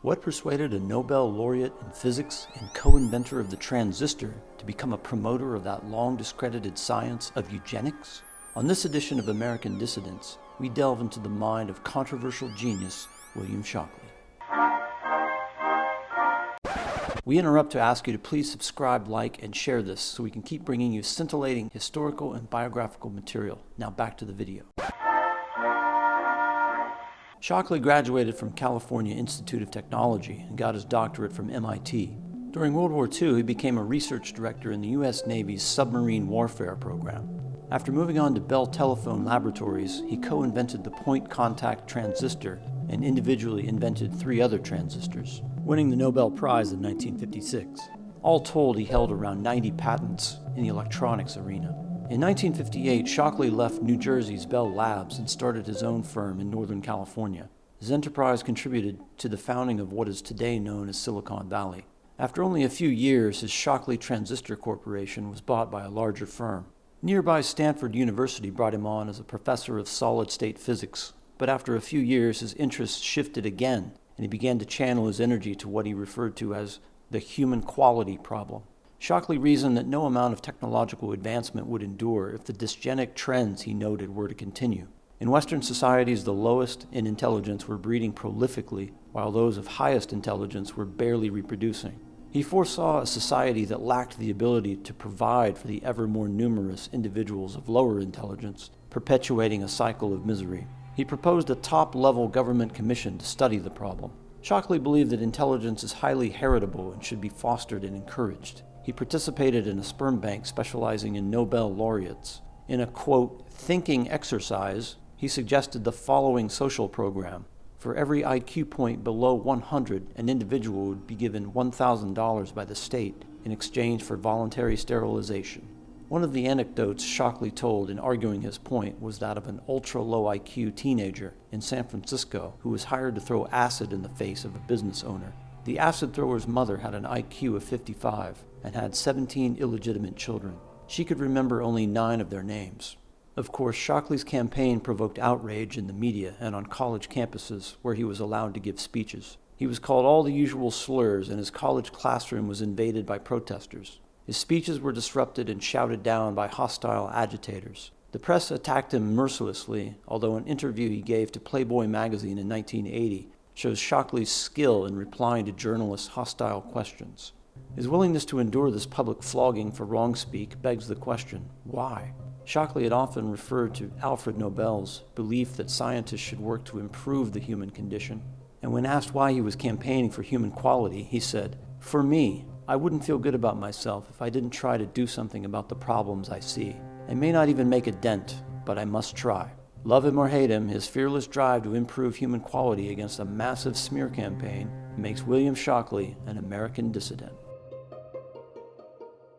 What persuaded a Nobel Laureate in physics and co-inventor of the transistor to become a promoter of that long discredited science of eugenics? On this edition of American Dissidents, we delve into the mind of controversial genius William Shockley. We interrupt to ask you to please subscribe, like, and share this so we can keep bringing you scintillating historical and biographical material. Now back to the video. Shockley graduated from California Institute of Technology and got his doctorate from MIT. During World War II, he became a research director in the U.S. Navy's submarine warfare program. After moving on to Bell Telephone Laboratories, he co-invented the point contact transistor and individually invented 3 other transistors, winning the Nobel Prize in 1956. All told, he held around 90 patents in the electronics arena. In 1958, Shockley left New Jersey's Bell Labs and started his own firm in Northern California. His enterprise contributed to the founding of what is today known as Silicon Valley. After only a few years, his Shockely Transistor Corporation was bought by a larger firm. Nearby Stanford University brought him on as a professor of solid-state physics, but after a few years his interests shifted again, and he began to channel his energy to what he referred to as the human quality problem. Shockley reasoned that no amount of technological advancement would endure if the dysgenic trends he noted were to continue. In Western societies, the lowest in intelligence were breeding prolifically, while those of highest intelligence were barely reproducing. He foresaw a society that lacked the ability to provide for the ever more numerous individuals of lower intelligence, perpetuating a cycle of misery. He proposed a top-level government commission to study the problem. Shockley believed that intelligence is highly heritable and should be fostered and encouraged. He participated in a sperm bank specializing in Nobel laureates. In a, quote, thinking exercise, he suggested the following social program. For every IQ point below 100, an individual would be given $1,000 by the state in exchange for voluntary sterilization. One of the anecdotes Shockley told in arguing his point was that of an ultra-low IQ teenager in San Francisco who was hired to throw acid in the face of a business owner. The acid thrower's mother had an IQ of 55 and had 17 illegitimate children. She could remember only 9 of their names. Of course, Shockley's campaign provoked outrage in the media and on college campuses where he was allowed to give speeches. He was called all the usual slurs, and his college classroom was invaded by protesters. His speeches were disrupted and shouted down by hostile agitators. The press attacked him mercilessly, although an interview he gave to Playboy magazine in 1980 shows Shockley's skill in replying to journalists' hostile questions. His willingness to endure this public flogging for wrong speak begs the question, why? Shockley had often referred to Alfred Nobel's belief that scientists should work to improve the human condition. And when asked why he was campaigning for human quality, he said, "For me, I wouldn't feel good about myself if I didn't try to do something about the problems I see. I may not even make a dent, but I must try." Love him or hate him, his fearless drive to improve human quality against a massive smear campaign makes William Shockley an American dissident.